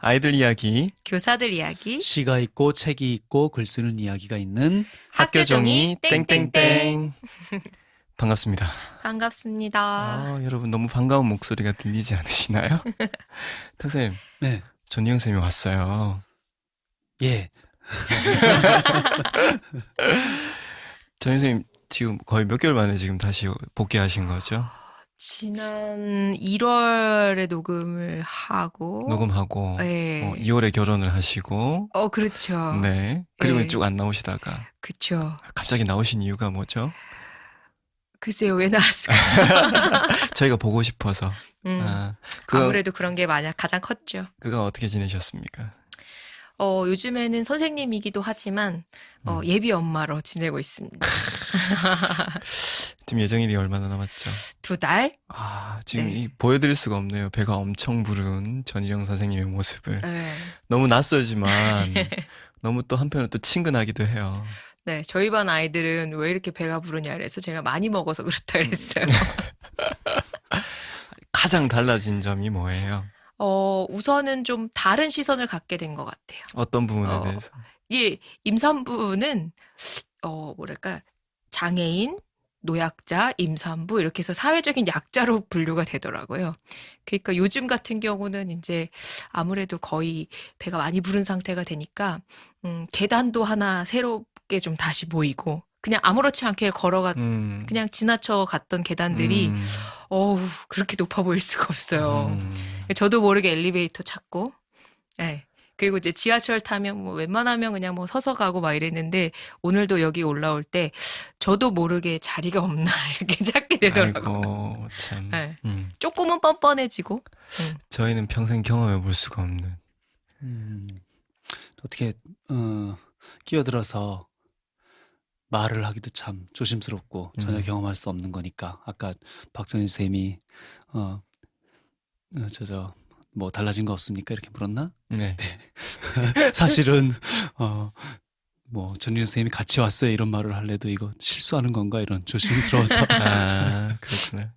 아이들 이야기 교사들 이야기 시가 있고 책이 있고 글 쓰는 이야기가 있는 학교종이 학교종이 땡땡땡. 반갑습니다. 반갑습니다. 여러분 너무 반가운 목소리가 들리지 않으시나요? 탁쌤, 네. 전희영 쌤이 왔어요. 예. 전희영 쌤 지금 거의 몇 개월 만에 지금 다시 복귀하신 거죠? 지난 1월에 녹음을 하고 녹음하고 네. 2월에 결혼을 하시고 그렇죠. 네. 그리고 네. 쭉 안 나오시다가 그쵸. 갑자기 나오신 이유가 뭐죠? 글쎄요, 왜 나왔을까? 저희가 보고 싶어서. 아무래도 그런 게 가장 컸죠. 그거 어떻게 지내셨습니까? 요즘에는 선생님이기도 하지만 예비 엄마로 지내고 있습니다. 지금 예정일이 얼마나 남았죠? 2달? 지금 네. 보여드릴 수가 없네요. 배가 엄청 부른 전희영 선생님의 모습을. 네. 너무 낯설지만 너무 또 한편으로 또 친근하기도 해요. 네, 저희 반 아이들은 왜 이렇게 배가 부르냐 그래서 제가 많이 먹어서 그렇다 그랬어요. 가장 달라진 점이 뭐예요? 우선은 좀 다른 시선을 갖게 된 것 같아요. 어떤 부분에 어, 대해서? 이게 임산부는 뭐랄까 장애인, 노약자, 임산부 이렇게 해서 사회적인 약자로 분류가 되더라고요. 그러니까 요즘 같은 경우는 이제 아무래도 거의 배가 많이 부른 상태가 되니까 계단도 하나 새롭게 좀 다시 보이고 그냥 아무렇지 않게 그냥 지나쳐 갔던 계단들이 그렇게 높아 보일 수가 없어요. 저도 모르게 엘리베이터 찾고, 예. 그리고 이제 지하철 타면 뭐 웬만하면 그냥 뭐 서서 가고 막 이랬는데 오늘도 여기 올라올 때 저도 모르게 자리가 없나 이렇게 찾게 되더라고요. 아이고 참. 네. 조금은 뻔뻔해지고. 저희는 평생 경험해 볼 수가 없는. 어떻게 끼어들어서 말을 하기도 참 조심스럽고 전혀 경험할 수 없는 거니까 아까 박정희 쌤이 뭐 달라진 거 없습니까? 이렇게 물었나? 네. 사실은 뭐 전윤 선생님이 같이 왔어요 이런 말을 할래도 이거 실수하는 건가 이런 조심스러워서 그렇구나.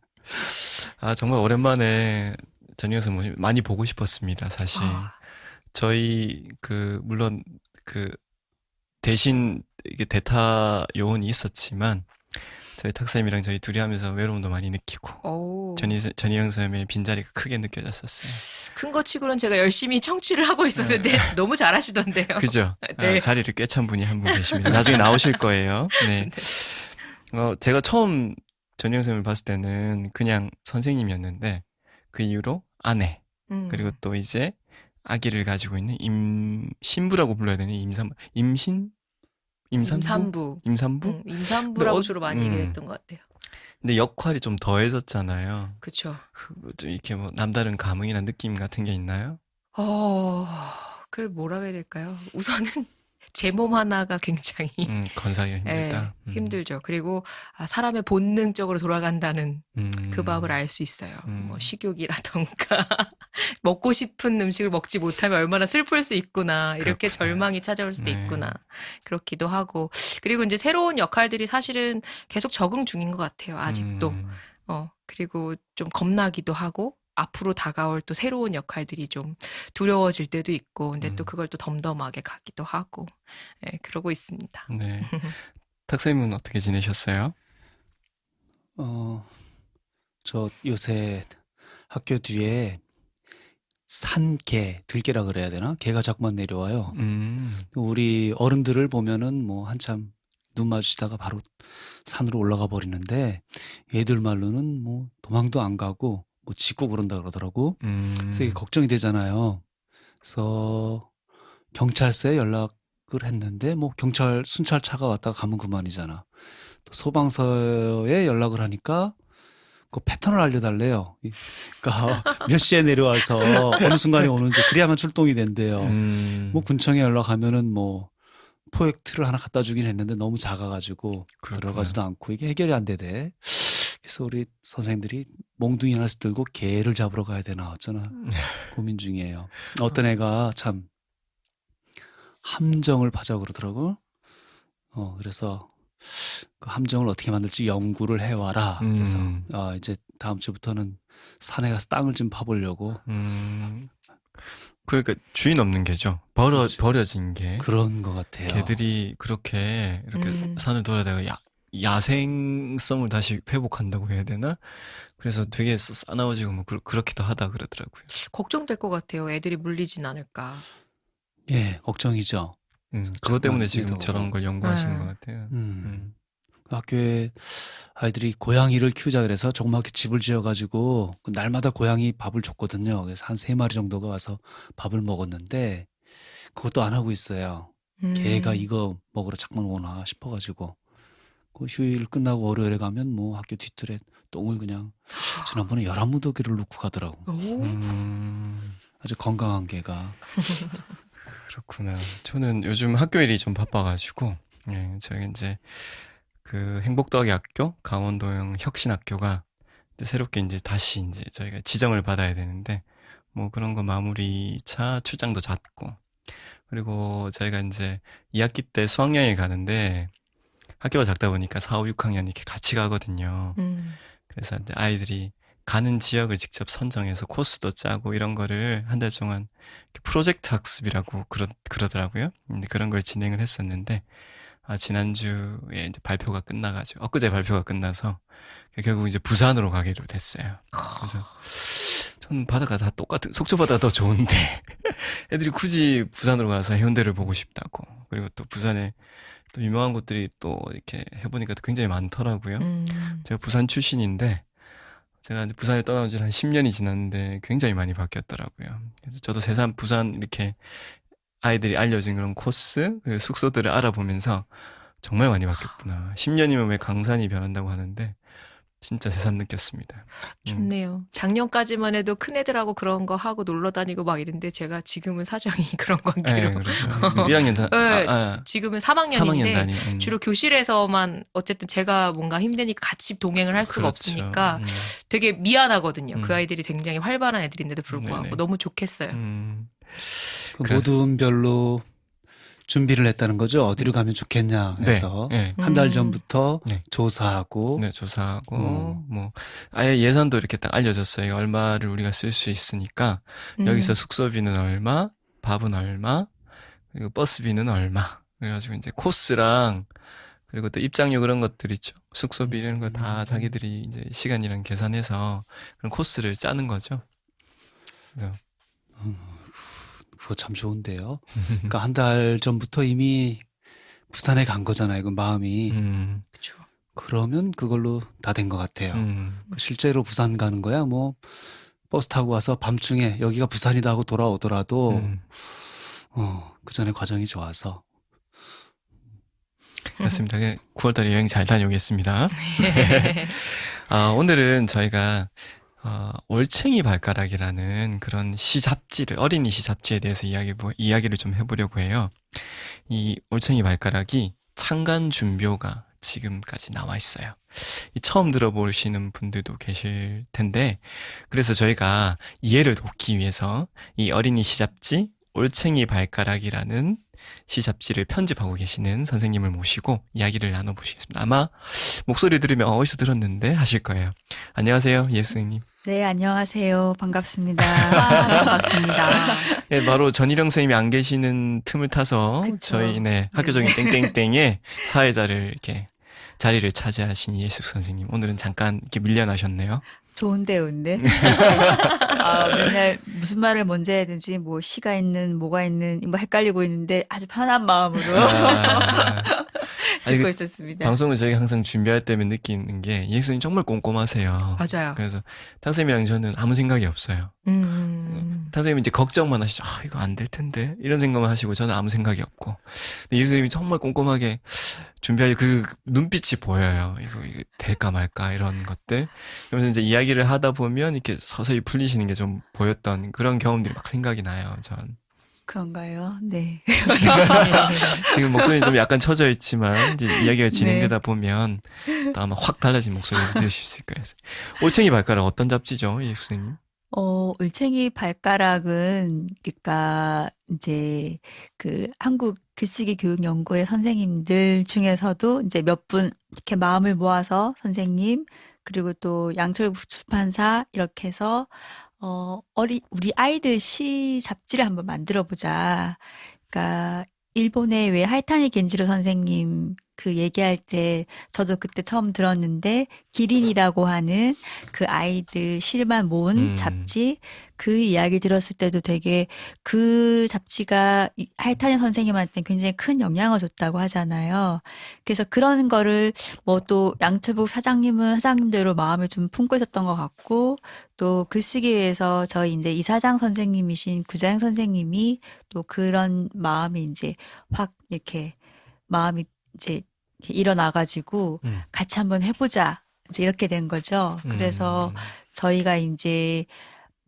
정말 오랜만에 전희영 선생님 많이 보고 싶었습니다. 사실 저희 물론 대신 이게 대타 요원이 있었지만 저희 탁쌤이랑 저희 둘이 하면서 외로움도 많이 느끼고 전희영 선생님의 빈자리가 크게 느껴졌었어요. 큰 거 치고는 제가 열심히 청취를 하고 있었는데 너무 잘하시던데요. 그죠? 네. 자리를 꿰찬 분이 한 분 계십니다. 나중에 나오실 거예요. 네. 제가 처음 전희영 선생님을 봤을 때는 그냥 선생님이었는데 그 이후로 아내 그리고 또 이제 아기를 가지고 있는 신부라고 불러야 되니 임산부? 임산부라고 주로 많이 얘기를 했던 것 같아요. 근데 역할이 좀 더해졌잖아요. 그쵸. 좀 이렇게 뭐 남다른 감흥이나 느낌 같은 게 있나요? 그걸 뭐라고 해야 될까요? 우선은 제 몸 하나가 굉장히 건사하기가 힘들다. 힘들죠. 그리고 사람의 본능적으로 돌아간다는 그 마음을 알 수 있어요. 뭐 식욕이라던가 먹고 싶은 음식을 먹지 못하면 얼마나 슬플 수 있구나. 이렇게 그렇구나. 절망이 찾아올 수도 네. 있구나. 그렇기도 하고. 그리고 이제 새로운 역할들이 사실은 계속 적응 중인 것 같아요. 아직도. 그리고 좀 겁나기도 하고 앞으로 다가올 또 새로운 역할들이 좀 두려워질 때도 있고 근데 또 그걸 또 덤덤하게 가기도 하고 그러고 있습니다. 네. 탁쌤은 어떻게 지내셨어요? 저 요새 학교 뒤에 산개, 들개라 그래야 되나? 개가 자꾸만 내려와요. 우리 어른들을 보면은 뭐 한참 눈 마주치다가 바로 산으로 올라가 버리는데 얘들 말로는 뭐 도망도 안 가고 뭐 짖고 그런다 그러더라고. 그래서 이게 걱정이 되잖아요. 그래서 경찰서에 연락을 했는데 뭐 경찰 순찰차가 왔다가 가면 그만이잖아. 또 소방서에 연락을 하니까 그 패턴을 알려달래요. 그러니까 몇 시에 내려와서 어느 순간에 오는지 그래야만 출동이 된대요. 뭐 군청에 연락하면은 뭐 포획트를 하나 갖다 주긴 했는데 너무 작아가지고 그렇구나. 들어가지도 않고 이게 해결이 안 되대. 그래서 우리 선생님들이 몽둥이 하나씩 들고 개를 잡으러 가야 되나 어쩌나 고민 중이에요. 어떤 애가 참 함정을 파자고 그러더라고. 그래서 그 함정을 어떻게 만들지 연구를 해와라. 그래서 이제 다음 주부터는 산에 가서 땅을 좀 파보려고. 그러니까 주인 없는 개죠. 그렇죠. 버려진 개. 그런 것 같아요. 개들이 그렇게 이렇게 산을 돌아다가 야생성을 다시 회복한다고 해야 되나? 그래서 되게 싸나워지고 뭐 그렇기도 하다 그러더라고요. 걱정될 것 같아요. 애들이 물리진 않을까. 예, 걱정이죠. 그것 때문에 지금 자꾸만 저런 걸 연구하시는 네. 것 같아요. 학교에 아이들이 고양이를 키우자 그래서 조그맣게 집을 지어가지고 날마다 고양이 밥을 줬거든요. 그래서 한 3마리 정도가 와서 밥을 먹었는데 그것도 안 하고 있어요. 걔가 이거 먹으러 자꾸만 오나 싶어가지고 그 휴일 끝나고 월요일에 가면 뭐 학교 뒤뜰에 똥을 그냥 지난번에 11무더기를 놓고 가더라고. 오. 아주 건강한 개가. 그렇구나. 저는 요즘 학교 일이 좀 바빠가지고, 예, 저희 이제 그 행복더하기 학교, 강원도형 혁신학교가 새롭게 이제 다시 이제 저희가 지정을 받아야 되는데, 뭐 그런 거 마무리 차 출장도 잦고, 그리고 저희가 이제 2학기 때 수학여행 가는데, 학교가 작다 보니까 4, 5, 6학년 이렇게 같이 가거든요. 그래서 이제 아이들이 가는 지역을 직접 선정해서 코스도 짜고 이런 거를 한 달 동안 프로젝트 학습이라고 그러더라고요. 근데 그런 걸 진행을 했었는데, 지난주에 이제 발표가 끝나가지고, 엊그제 발표가 끝나서 결국 이제 부산으로 가기로 됐어요. 그래서 전 바다가 다 똑같은, 속초 바다 더 좋은데, 애들이 굳이 부산으로 가서 해운대를 보고 싶다고. 그리고 또 부산에 또 유명한 곳들이 또 이렇게 해보니까 또 굉장히 많더라고요. 제가 부산 출신인데, 제가 이제 부산을 떠나온 지 한 10년이 지났는데 굉장히 많이 바뀌었더라고요. 그래서 저도 새삼 부산 이렇게 아이들이 알려진 그런 코스, 그리고 숙소들을 알아보면서 정말 많이 바뀌었구나. 10년이면 왜 강산이 변한다고 하는데, 진짜 새삼 느꼈습니다. 좋네요. 작년까지만 해도 큰애들하고 그런 거 하고 놀러 다니고 막 이랬는데 제가 지금은 사정이 그런 관계로. 네, 그렇죠. 지금 1학년 네, 지금은 3학년인데 3학년 단위. 주로 교실에서만 어쨌든 제가 뭔가 힘드니까 같이 동행을 할 수가 그렇죠. 없으니까 되게 미안하거든요. 그 음. 아이들이 굉장히 활발한 애들인데도 불구하고 네네. 너무 좋겠어요. 그 그래서- 모든 별로 준비를 했다는 거죠. 어디로 가면 좋겠냐 해서 네. 한 달 전부터 네. 조사하고 네, 조사하고, 뭐, 아예 예산도 이렇게 딱 알려줬어요. 얼마를 우리가 쓸 수 있으니까, 여기서 숙소비는 얼마, 밥은 얼마, 그리고 버스비는 얼마. 그래가지고 이제 코스랑, 그리고 또 입장료 그런 것들 있죠. 숙소비 이런 거 다 자기들이 이제 시간이랑 계산해서 그런 코스를 짜는 거죠. 그래서 그거 참 좋은데요. 그러니까 한 달 전부터 이미 부산에 간 거잖아요. 그 마음이. 그렇죠. 그러면 그걸로 다 된 것 같아요. 실제로 부산 가는 거야. 뭐 버스 타고 와서 밤중에 여기가 부산이다 하고 돌아오더라도 그 전에 과정이 좋아서. 그렇습니다. 9월달에 여행 잘 다녀오겠습니다. 오늘은 저희가 올챙이 발가락이라는 그런 시 잡지를, 어린이 시 잡지에 대해서 이야기를 좀 해보려고 해요. 이 올챙이 발가락이 창간 준묘가 지금까지 나와 있어요. 처음 들어보시는 분들도 계실 텐데, 그래서 저희가 이해를 돕기 위해서 이 어린이 시 잡지 올챙이 발가락이라는 시 잡지를 편집하고 계시는 선생님을 모시고 이야기를 나눠보시겠습니다. 아마 목소리 들으면 어디서 들었는데 하실 거예요. 안녕하세요, 예수님. 네, 안녕하세요. 반갑습니다. 반갑습니다. 네, 바로 전희령 선생님이 안 계시는 틈을 타서 그쵸. 저희 학교적인 땡땡땡의 사회자를 이렇게 자리를 차지하신 이예숙 선생님. 오늘은 잠깐 이렇게 밀려나셨네요. 좋은데, 좋은데. 맨날 무슨 말을 먼저 해야 되지, 뭐, 시가 있는, 뭐가 있는, 뭐 헷갈리고 있는데 아주 편한 마음으로 아니, 듣고 있었습니다. 방송을 저희가 항상 준비할 때면 느끼는 게 이예숙 선생님 정말 꼼꼼하세요. 맞아요. 그래서 탕쌤이랑 저는 아무 생각이 없어요. 탕쌤이 이제 걱정만 하시죠. 이거 안 될 텐데 이런 생각만 하시고 저는 아무 생각이 없고. 근데 이예숙 선생님이 정말 꼼꼼하게 준비할 그 눈빛이 보여요. 이거 될까 말까 이런 것들. 그러면서 이제 이야기를 하다 보면 이렇게 서서히 풀리시는 게 좀 보였던 그런 경험들이 막 생각이 나요. 전. 그런가요? 네. 지금 목소리 좀 약간 처져 있지만 이제 이야기가 진행되다 네. 보면 또 아마 확 달라진 목소리를 들으실 수 있을 거예요. 올챙이 발가락 어떤 잡지죠, 이예숙 선생님? 올챙이 발가락은, 그러니까, 이제, 한국 글쓰기 교육 연구회 선생님들 중에서도 이제 몇 분 이렇게 마음을 모아서 선생님, 그리고 또 양철국 출판사, 이렇게 해서, 우리 아이들 시 잡지를 한번 만들어 보자. 그러니까 일본의 왜 하이타니 겐지로 선생님 그 얘기할 때 저도 그때 처음 들었는데 기린이라고 하는 그 아이들 시만 모은 잡지 그 이야기 들었을 때도 되게 그 잡지가 하이타니 선생님한테 굉장히 큰 영향을 줬다고 하잖아요. 그래서 그런 거를 뭐 또 양철복 사장님은 사장님대로 마음을 좀 품고 있었던 것 같고 또 글쓰기에서 저희 이제 이사장 선생님이신 구자영 선생님이 또 그런 마음이 이제 확 이렇게 마음이 이제 이렇게 일어나가지고 같이 한번 해보자. 이제 이렇게 된 거죠. 그래서 저희가 이제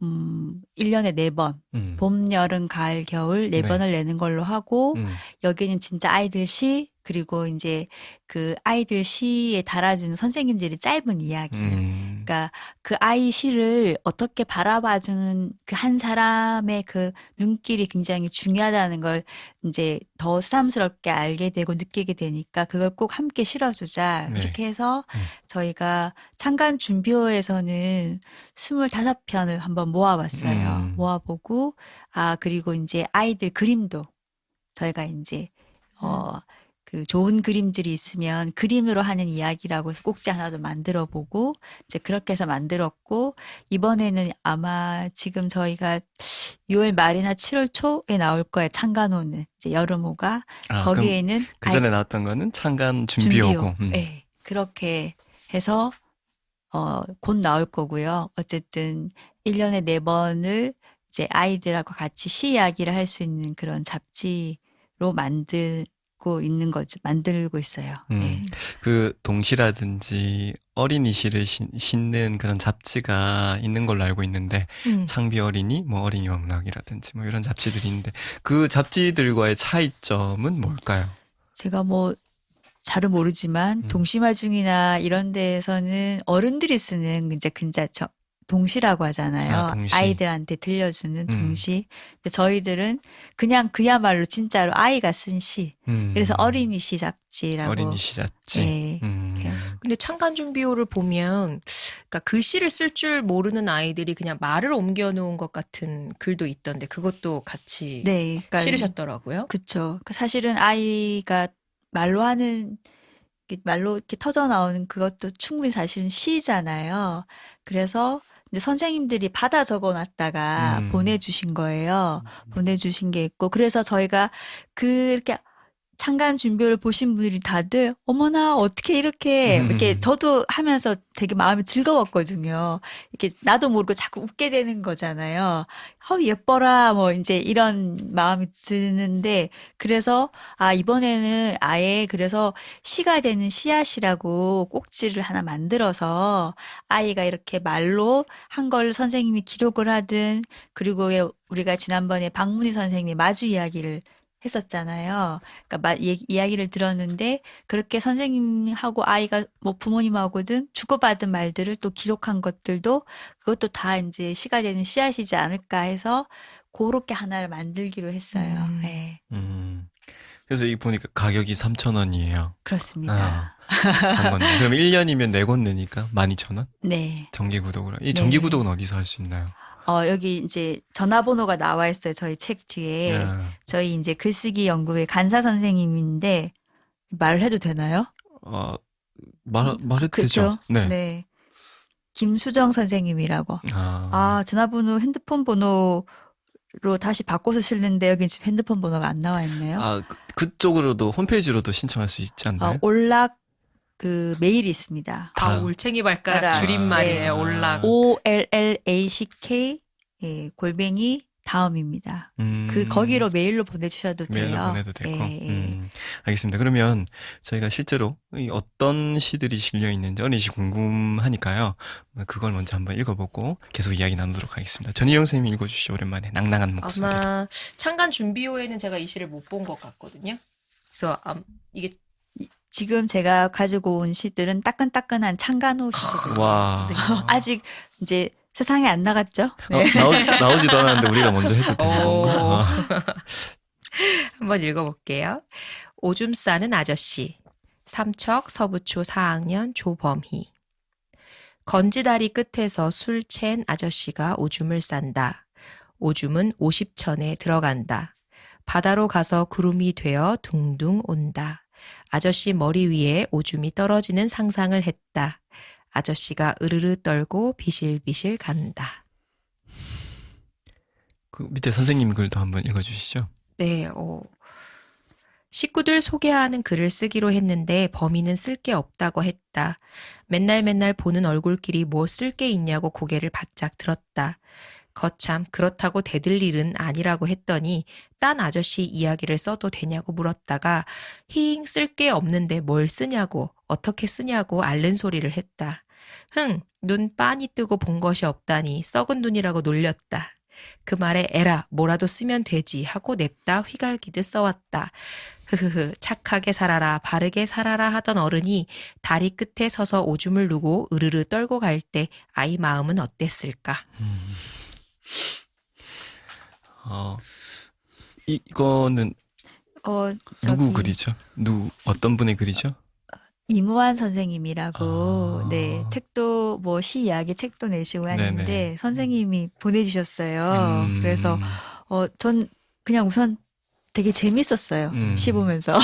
1년에 4번, 봄, 여름, 가을, 겨울 4번을 내는 걸로 하고, 여기는 진짜 아이들 시, 그리고 이제 그 아이들 시에 달아주는 선생님들이 짧은 이야기. 그러니까 그 아이 시를 어떻게 바라봐주는 그 한 사람의 그 눈길이 굉장히 중요하다는 걸 이제 더 새삼스럽게 알게 되고 느끼게 되니까 그걸 꼭 함께 실어주자. 네. 그렇게 해서 저희가 창간 준비호에서는 25편을 한번 모아봤어요. 모아보고, 그리고 이제 아이들 그림도 저희가 이제, 그 좋은 그림들이 있으면 그림으로 하는 이야기라고 해서 꼭지 하나도 만들어 보고 이제 그렇게 해서 만들었고 이번에는 아마 지금 저희가 6월 말이나 7월 초에 나올 거예요. 창간호는 이제 여름호가 거기에는 그 전에 나왔던 거는 창간 준비호고. 네, 그렇게 해서 곧 나올 거고요. 어쨌든 1년에 4번을 이제 아이들하고 같이 시 이야기를 할 수 있는 그런 잡지로 만들고 있어요. 네. 그 동시라든지 어린이 시를 싣는 그런 잡지가 있는 걸로 알고 있는데 창비 어린이, 뭐 어린이 왕락이라든지 뭐 이런 잡지들이 있는데 그 잡지들과의 차이점은 뭘까요? 제가 뭐 잘은 모르지만 동시마중이나 이런 데에서는 어른들이 쓰는 이제 동시라고 하잖아요. 동시. 아이들한테 들려주는 동시. 근데 저희들은 그냥 그야말로 진짜로 아이가 쓴 시. 그래서 어린이 시 잡지라고. 어린이 시 잡지. 네. 근데 창간 준비호를 보면 그러니까 글씨를 쓸 줄 모르는 아이들이 그냥 말을 옮겨 놓은 것 같은 글도 있던데 그것도 같이 네. 그러니까 실으셨더라고요. 그렇죠. 사실은 아이가 말로 이렇게 터져 나오는 그것도 충분히 사실은 시잖아요. 그래서 이제 선생님들이 받아 적어 놨다가 보내주신 거예요. 보내주신 게 있고. 그래서 저희가 그렇게 창간 준비를 보신 분들이 다들 어머나 어떻게 이렇게 저도 하면서 되게 마음이 즐거웠거든요. 이렇게 나도 모르고 자꾸 웃게 되는 거잖아요. 예뻐라 뭐 이제 이런 마음이 드는데 그래서 이번에는 아예 그래서 시가 되는 씨앗이라고 꼭지를 하나 만들어서 아이가 이렇게 말로 한 걸 선생님이 기록을 하든 그리고 우리가 지난번에 박문희 선생님이 마주 이야기를 했었잖아요. 그러니까 이야기를 들었는데 그렇게 선생님하고 아이가 뭐 부모님하고든 주고받은 말들을 또 기록한 것들도 그것도 다 이제 시가 되는 씨앗이지 않을까 해서 그렇게 하나를 만들기로 했어요. 네. 그래서 이 보니까 가격이 3,000원이에요. 그렇습니다. 한 권. 그럼 1년이면 4권 내니까 12,000원? 네. 정기구독으로. 이 네. 정기구독은 어디서 할 수 있나요? 여기 이제 전화번호가 나와 있어요. 저희 책 뒤에. 저희 이제 글쓰기 연구회 간사 선생님인데 말을 해도 되나요? 말해도 되죠. 네. 네. 김수정 선생님이라고. 전화번호 핸드폰 번호로 다시 바꿔서 실는데 여기 지금 핸드폰 번호가 안 나와 있네요. 그쪽으로도 홈페이지로도 신청할 수 있지 않나요? 올락 그 메일이 있습니다. 올챙이 발가락 줄임말이에요. 올락. OLLACK @ 다음입니다. 거기로 메일로 보내주셔도 돼요. 메일로 보내도 되고. 알겠습니다. 그러면 저희가 실제로 어떤 시들이 실려 있는지 어린이시 궁금하니까요. 그걸 먼저 한번 읽어보고 계속 이야기 나누도록 하겠습니다. 전희영 선생님이 읽어주시죠. 오랜만에 낭낭한 목소리로. 아마 창간 준비호에는 제가 이 시를 못 본 것 같거든요. 그래서 이게 지금 제가 가지고 온 시들은 따끈따끈한 창간호 시거든요. 와. 네. 아직 이제 세상에 안 나갔죠? 네. 나오지도 않았는데 우리가 먼저 해도 되는 건가? 한번 읽어볼게요. 오줌 싸는 아저씨. 삼척 서부초 4학년 조범희. 건지다리 끝에서 술 챈 아저씨가 오줌을 싼다. 오줌은 50천에 들어간다. 바다로 가서 구름이 되어 둥둥 온다. 아저씨 머리 위에 오줌이 떨어지는 상상을 했다. 아저씨가 으르르 떨고 비실비실 간다. 그 밑에 선생님 글도 한번 읽어주시죠. 네, 식구들 소개하는 글을 쓰기로 했는데 범인은 쓸 게 없다고 했다. 맨날 보는 얼굴끼리 뭐 쓸 게 있냐고 고개를 바짝 들었다. 거참 그렇다고 대들 일은 아니라고 했더니 딴 아저씨 이야기를 써도 되냐고 물었다가 히잉 쓸 게 없는데 뭘 쓰냐고 어떻게 쓰냐고 앓는 소리를 했다. 눈 빤히 뜨고 본 것이 없다니 썩은 눈이라고 놀렸다. 그 말에 에라 뭐라도 쓰면 되지 하고 냅다 휘갈기듯 써왔다. 흐흐흐 착하게 살아라 바르게 살아라 하던 어른이 다리 끝에 서서 오줌을 누고 으르르 떨고 갈 때 아이 마음은 어땠을까? 이거는 누구 저기 글이죠? 어떤 분의 글이죠? 이무환 선생님이라고 아. 네 책도 뭐 시 이야기 책도 내시고 하는데 네네. 선생님이 보내주셨어요. 음. 그래서 전 그냥 우선 되게 재밌었어요. 시 보면서.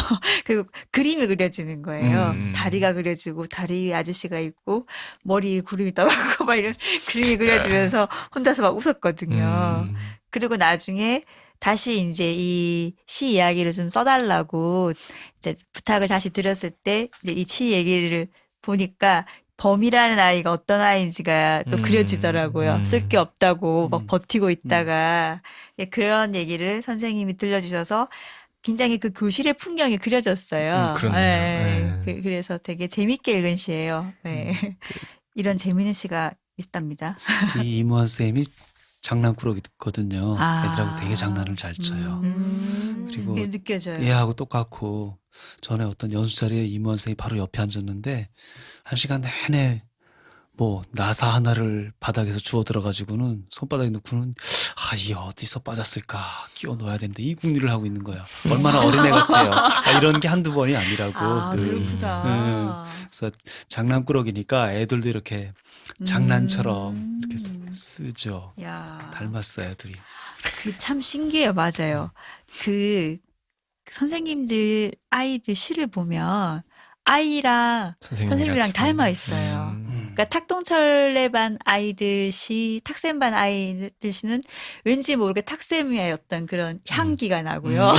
그리고 그림이 그려지는 거예요. 다리가 그려지고 다리 위에 아저씨가 있고 머리 위에 구름이 떠가고 막 이런 그림이 그려지면서 혼자서 막 웃었거든요. 그리고 나중에 다시 이제 이 시 이야기를 좀 써달라고 이제 부탁을 다시 드렸을 때 이제 이 시 얘기를 보니까 범이라는 아이가 어떤 아이인지가 또 그려지더라고요. 쓸 게 없다고 막 버티고 있다가 예, 그런 얘기를 선생님이 들려주셔서 굉장히 그 교실의 풍경이 그려졌어요. 그렇네요. 예, 그래서 되게 재밌게 읽은 시예요. 예. 이런 재밌는 시가 있답니다. 이 이무환 쌤이 장난꾸러기거든요. 아. 애들하고 되게 장난을 잘 쳐요. 그리고 그게 느껴져요. 얘하고 똑같고 전에 어떤 연수 자리에 이무환 쌤이 바로 옆에 앉았는데 1시간 내내 뭐 나사 하나를 바닥에서 주워 들어가지고는 손바닥에 넣고는 이 어디서 빠졌을까 끼워 넣어야 되는데 이 궁리를 하고 있는 거야. 얼마나 어린애 같아요. 이런 게 한두 번이 아니라고. 늘. 그렇구나. 그래서 장난꾸러기니까 애들도 이렇게 장난처럼 이렇게 쓰죠. 야, 닮았어요, 둘이. 그 참 신기해요. 맞아요. 그 선생님들 아이들 시를 보면 아이랑 선생님이랑 닮아 있어요. 그러니까 탁동철레 반 아이들 시, 탁쌤 반 아이들 시는 왠지 모르게 탁쌤의 어떤 그런 향기가 나고요.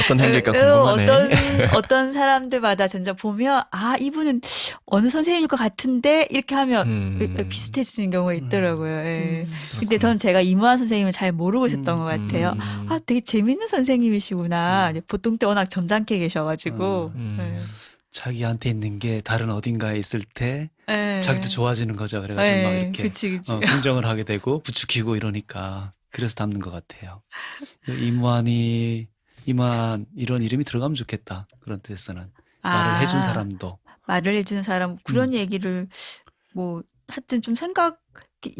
어떤 향기일까 궁금하네. 어떤 사람들마다 진짜 보면 이분은 어느 선생님일 것 같은데 이렇게 하면 비슷해지는 경우가 있더라고요. 예. 근데 전 제가 이무환 선생님을 잘 모르고 있었던 것 같아요. 되게 재밌는 선생님이시구나. 보통 때 워낙 점잖게 계셔가지고. 예. 자기한테 있는 게 다른 어딘가에 있을 때 예. 자기도 좋아지는 거죠. 그래가지고 막 이렇게 그치. 긍정을 하게 되고 부추기고 이러니까 그래서 닮는 것 같아요. 이무환 이런 이름이 들어가면 좋겠다. 그런 뜻에서는 말을 해준 사람도 말을 해주는 사람 그런 얘기를 뭐 하여튼 좀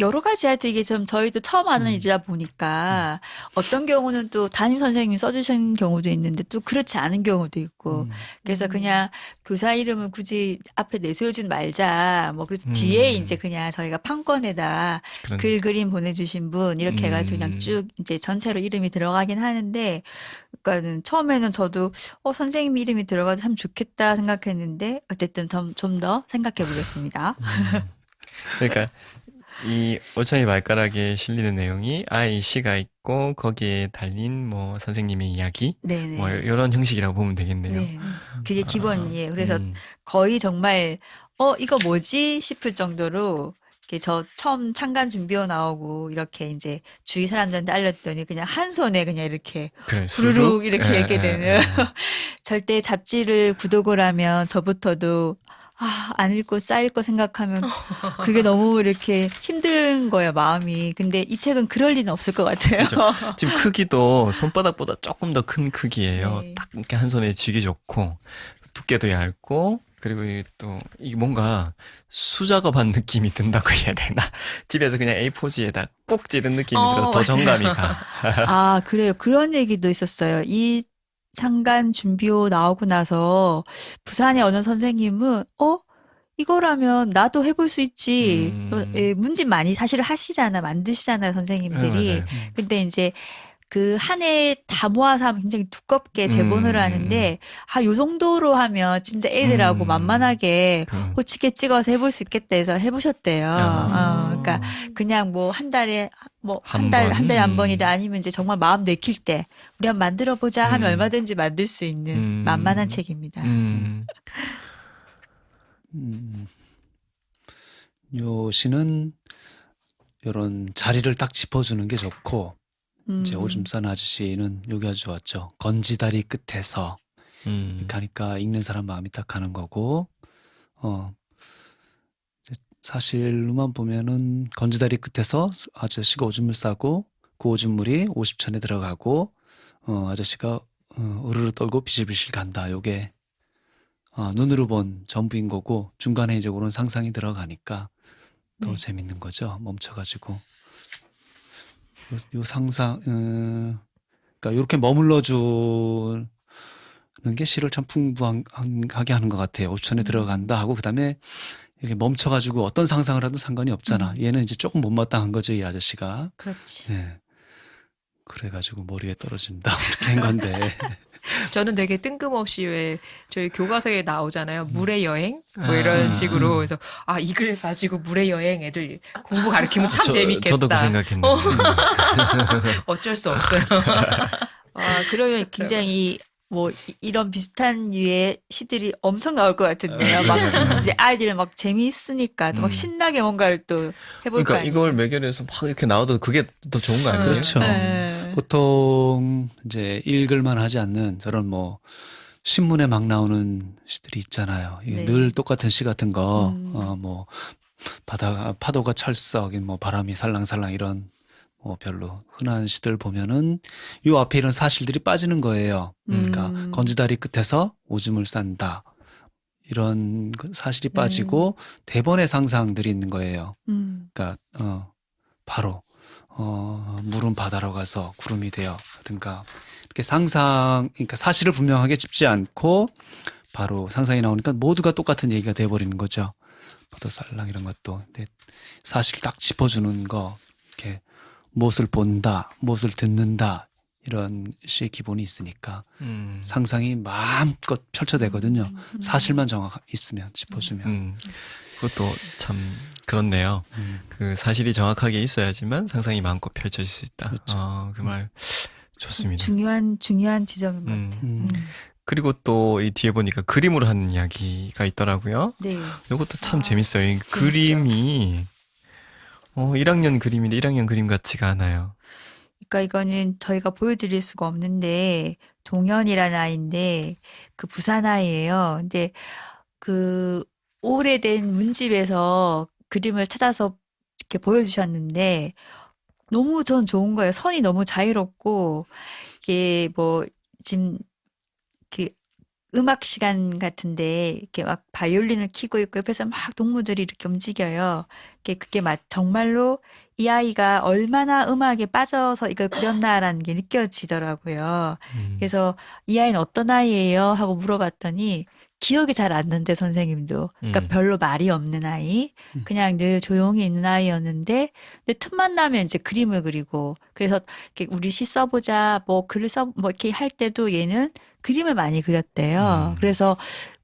여러 가지 하여튼 이게 좀 저희도 처음 하는 일이다 보니까 어떤 경우는 또 담임 선생님이 써주신 경우도 있는데 또 그렇지 않은 경우도 있고 그래서 그냥 교사 이름을 굳이 앞에 내세우진 말자 뭐 그래서 뒤에 이제 그냥 저희가 판권에다 글 그림 보내주신 분 이렇게 해가지고 그냥 쭉 이제 전체로 이름이 들어가긴 하는데 그러니까는 처음에는 저도 선생님 이름이 들어가도 참 좋겠다 생각했는데 어쨌든 좀 더 생각해 보겠습니다. 그러니까 이 올챙이 발가락에 실리는 내용이 아이 시가 있고 거기에 달린 뭐 선생님의 이야기 네네. 뭐 이런 형식이라고 보면 되겠네요. 네. 그게 기본이에요. 그래서 거의 정말 이거 뭐지 싶을 정도로 이렇게 저 처음 창간 준비호 나오고 이렇게 이제 주위 사람들한테 알렸더니 그냥 한 손에 그냥 이렇게 부르륵 이렇게 읽게 되는 절대 잡지를 구독을 하면 저부터도 안 읽고 쌓일 거 생각하면 그게 너무 이렇게 힘든 거예요, 마음이. 근데 이 책은 그럴 리는 없을 것 같아요. 그렇죠. 지금 크기도 손바닥보다 조금 더 큰 크기예요. 네. 딱 이렇게 한 손에 쥐기 좋고 두께도 얇고 그리고 이게 뭔가 수작업한 느낌이 든다고 해야 되나? 집에서 그냥 A4지에다 꼭 찌른 느낌이 들어서 더 정감이 가. 그래요. 그런 얘기도 있었어요. 이 창간 준비호 나오고 나서 부산의 어느 선생님은 이거라면 나도 해볼 수 있지. 음. 문집 많이 사실 하시잖아, 만드시잖아요, 선생님들이. 맞아요. 근데 이제 그 한 해 다 모아서 하면 굉장히 두껍게 제본을 하는데, 요 정도로 하면 진짜 애들하고 만만하게 호치게 찍어서 해볼 수 있겠다 해서 해보셨대요. 그러니까 그냥 뭐 한 달에 뭐 한 달에 한 번이다 아니면 이제 정말 마음 내킬 때 우리 한번 만들어 보자 하면 얼마든지 만들 수 있는 만만한 책입니다. 요 시는 이런 자리를 딱 짚어주는 게 좋고, 이제 오줌 싸는 아저씨는 여기 아주 좋았죠. 건지다리 끝에서. 이렇게 하니까 읽는 사람 마음이 딱 가는 거고, 사실로만 보면은 건지다리 끝에서 아저씨가 오줌을 싸고 그 오줌물이 50천에 들어가고 아저씨가 으르르 떨고 비실비실 간다. 요게 눈으로 본 전부인 거고 중간에 이제 그런 상상이 들어가니까 더 재밌는 거죠. 멈춰가지고 요 상상 그러니까 이렇게 머물러 주는 게 시를 참 풍부하게 하는 것 같아요. 50천에 들어간다 하고 그다음에 이렇게 멈춰가지고 어떤 상상을 하든 상관이 없잖아. 얘는 이제 조금 못마땅한 거죠, 이 아저씨가. 그렇지. 예. 그래가지고 머리에 떨어진다 이렇게 한 건데. 저는 되게 뜬금없이 왜 저희 교과서에 나오잖아요. 물의 여행? 뭐 이런 식으로. 그래서 이글 가지고 물의 여행 애들 공부 가르치면 참 재밌겠다. 저도 그 생각했는데. 어쩔 수 없어요. 그러면 굉장히 뭐 이런 비슷한 류의 시들이 엄청 나올 것 같은데요. 막 이제 아이들은 막 재미있으니까 또 막 신나게 뭔가를 또 해볼 거 그러니까 아니에요. 이걸 매개해서 막 이렇게 나와도 그게 더 좋은 거 아니에요? 그렇죠. 보통 이제 읽을만 하지 않는 저런 뭐 신문에 막 나오는 시들이 있잖아요. 이게 늘 똑같은 시 같은 거, 뭐 파도가 철썩, 뭐 바람이 살랑살랑 이런 뭐 별로 흔한 시들 보면은 요 앞에 이런 사실들이 빠지는 거예요. 그러니까 건지다리 끝에서 오줌을 싼다. 이런 사실이 빠지고 대본의 상상들이 있는 거예요. 그러니까 바로 물은 바다로 가서 구름이 되어 하든가 이렇게 그러니까 사실을 분명하게 짚지 않고 바로 상상이 나오니까 모두가 똑같은 얘기가 돼버리는 거죠. 파도살랑 이런 것도. 근데 사실 딱 짚어주는 거, 이렇게 무엇을 본다, 무엇을 듣는다 이런 시의 기본이 있으니까 상상이 마음껏 펼쳐대거든요. 사실만 있으면 짚어주면. 그것도 참 그렇네요. 그 사실이 정확하게 있어야지만 상상이 마음껏 펼쳐질 수 있다. 그렇죠. 그 말 좋습니다. 중요한 지점인 것 같아요. 그리고 또 이 뒤에 보니까 그림으로 하는 이야기가 있더라고요. 네. 이것도 참 재밌어요. 이 그림이 1학년 그림인데 1학년 그림 같지가 않아요. 그러니까 이거는 저희가 보여드릴 수가 없는데 동현이라는 아이인데 그 부산 아이예요. 근데 그 오래된 문집에서 그림을 찾아서 이렇게 보여주셨는데 너무 전 좋은 거예요. 선이 너무 자유롭고 이게 뭐 지금 그 음악 시간 같은데 이렇게 막 바이올린을 켜고 있고 옆에서 막 동무들이 이렇게 움직여요. 그게 정말로 이 아이가 얼마나 음악에 빠져서 이걸 그렸나라는 게 느껴지더라고요. 그래서 이 아이는 어떤 아이예요? 하고 물어봤더니 기억이 잘 안 난대, 선생님도. 그러니까 별로 말이 없는 아이. 그냥 늘 조용히 있는 아이였는데, 근데 틈만 나면 이제 그림을 그리고, 그래서 이렇게 우리 시 써보자, 뭐 글을 뭐 이렇게 할 때도 얘는 그림을 많이 그렸대요. 그래서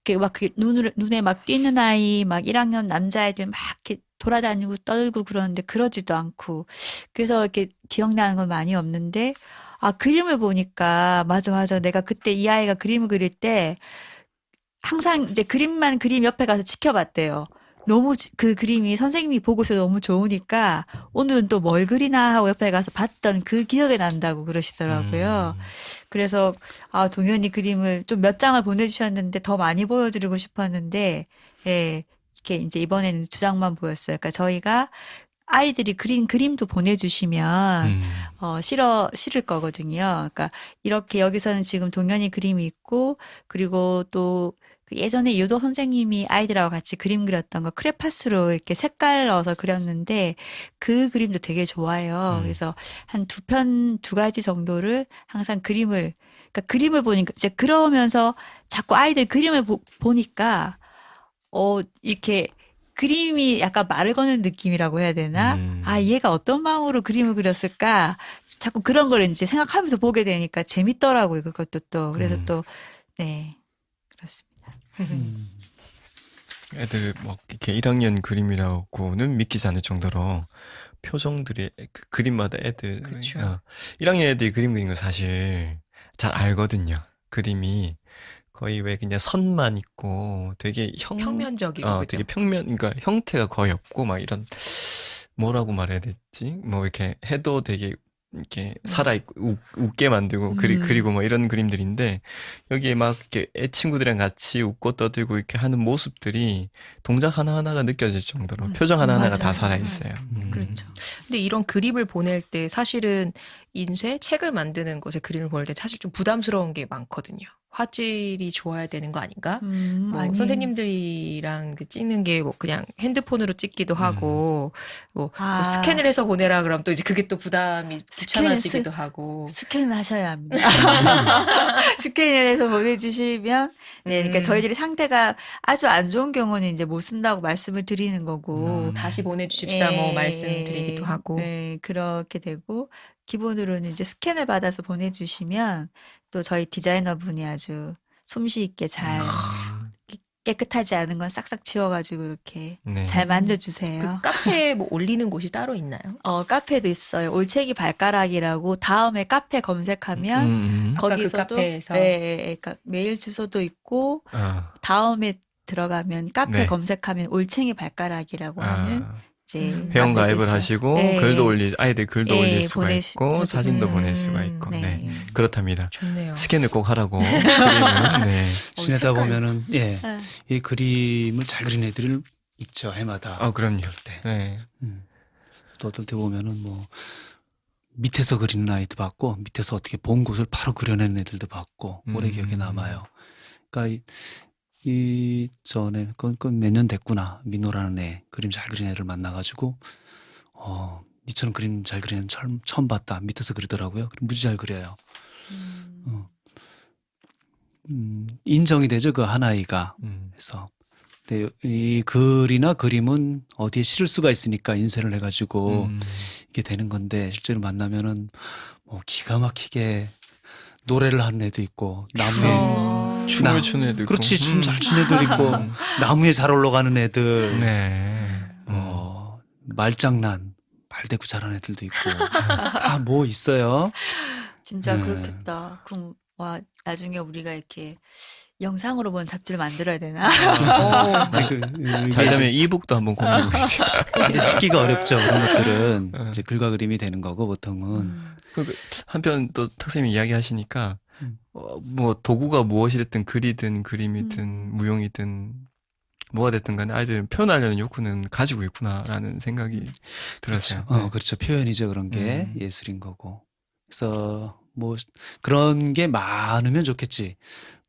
이렇게 막 눈에 막 띄는 아이, 막 1학년 남자애들 막 이렇게 돌아다니고 떨고 그러는데 그러지도 않고. 그래서 이렇게 기억나는 건 많이 없는데, 그림을 보니까, 맞아. 내가 그때 이 아이가 그림을 그릴 때, 항상 이제 그림 옆에 가서 지켜봤대요. 너무 그 그림이 선생님이 보고 있어도 너무 좋으니까 오늘은 또 뭘 그리나 하고 옆에 가서 봤던 그 기억이 난다고 그러시더라고요. 그래서 동현이 그림을 좀 몇 장을 보내주셨는데 더 많이 보여드리고 싶었는데 이렇게 이제 이번에는 2장만 보였어요. 그러니까 저희가 아이들이 그린 그림도 보내주시면 실을 거거든요. 그러니까 이렇게 여기서는 지금 동현이 그림이 있고 그리고 또 예전에 유도 선생님이 아이들하고 같이 그림 그렸던 거 크레파스로 이렇게 색깔 넣어서 그렸는데 그 그림도 되게 좋아요. 그래서 한 2가지 정도를 항상 그러니까 그림을 보니까 이제 그러면서 자꾸 아이들 그림을 보니까 이렇게 그림이 약간 말을 거는 느낌이라고 해야 되나? 음. 아, 얘가 어떤 마음으로 그림을 그렸을까? 자꾸 그런 걸 이제 생각하면서 보게 되니까 재밌더라고요. 그것도 또. 그래서 음. 또, 네. 그렇습니다. 애들 뭐 이렇게 1학년 그림이라고는 믿기지 않을 정도로 표정들이 그 그림마다 애들 그쵸. 1학년 애들이 그림 그리는 거 사실 잘 알거든요. 그림이 거의 왜 그냥 선만 있고 되게 평면적이고 그죠? 되게 그러니까 형태가 거의 없고 막 이런 뭐라고 말해야 되지? 뭐 이렇게 해도 되게 이렇게 살아있고 웃게 만들고 그리고 뭐 이런 그림들인데 여기에 막 이렇게 애 친구들이랑 같이 웃고 떠들고 이렇게 하는 모습들이 동작 하나하나가 느껴질 정도로 표정 하나하나가 다 맞아요. 살아있어요. 그렇죠. 근데 이런 그림을 보낼 때 사실은 인쇄 책을 만드는 곳에 그림을 보낼 때 사실 좀 부담스러운 게 많거든요. 화질이 좋아야 되는 거 아닌가? 뭐 아니. 선생님들이랑 그 찍는 게 뭐 그냥 핸드폰으로 찍기도 하고 뭐 또 아. 스캔을 해서 보내라 그러면 또 이제 그게 또 부담이 귀찮아지기도 하고. 스캔을 하셔야 합니다. 스캔을 해서 보내주시면, 네, 그러니까 저희들이 상태가 아주 안 좋은 경우는 이제 못 쓴다고 말씀을 드리는 거고, 다시 보내주십사 뭐 예, 말씀드리기도 하고. 네, 그렇게 되고, 기본으로는 이제 스캔을 받아서 보내주시면, 또 저희 디자이너분이 아주 솜씨 있게 잘, 깨끗하지 않은 건 싹싹 지워가지고 이렇게 네. 잘 그 만져주세요. 카페에 뭐 올리는 곳이 따로 있나요? 카페도 있어요. 올챙이 발가락이라고 다음에 카페 검색하면 아까 그 거기서도 카페에서. 그러니까 메일 주소도 있고 다음에 들어가면 카페 네. 검색하면 올챙이 발가락이라고 하는 이제 회원 카페도 가입을 있어요. 하시고 네. 아이들 글도 예, 올릴 수가 있고 보내시- 사진도 음, 보낼 수가 있고 네. 네. 그렇답니다. 좋네요. 스캔을 꼭 하라고 그림은 네. 지내다 색깔. 보면은 네. 이 그림을 잘 그린 애들이 있죠, 해마다. 그럼요. 때. 네. 또 어떨 때 보면은 뭐 밑에서 그리는 아이도 봤고 밑에서 어떻게 본 곳을 바로 그려낸 애들도 봤고 오래 기억에 남아요. 그러니까 이 전에 그건 몇 년 됐구나. 민호라는 애 그림 잘 그리는 애를 만나가지고 니처럼 그림 잘 그리는 애는 처음 봤다. 밑에서 그리더라고요. 그럼 무지 잘 그려요. 인정이 되죠, 그 한 아이가. 그래서 근데 이 글이나 그림은 어디에 실을 수가 있으니까 인쇄를 해가지고 이게 되는 건데 실제로 만나면은 뭐 기가 막히게 노래를 하는 애도 있고 나무에 춤을 추는 애도 있고 그렇지 춤 잘 추는 애들 있고 나무에 잘 올라가는 애들 네. 말장난 말대꾸 잘하는 애들도 있고 다 뭐 있어요. 진짜 네. 그렇겠다. 그럼 와 나중에 우리가 이렇게 영상으로 본 잡지를 만들어야 되나? 아니, 잘 되면 이북도 한번 고민해 보십시오. 근데 씻기가 어렵죠. 그런 것들은 이제 글과 그림이 되는 거고 보통은 한편 또 탁쌤이 이야기하시니까 뭐 도구가 무엇이든 글이든 그림이든 무용이든 뭐가 됐든 간에 아이들은 표현하려는 욕구는 가지고 있구나라는 생각이 들었어요. 그렇죠. 그렇죠. 표현이죠. 그런 게 예술인 거고. 그래서 뭐 그런 게 많으면 좋겠지.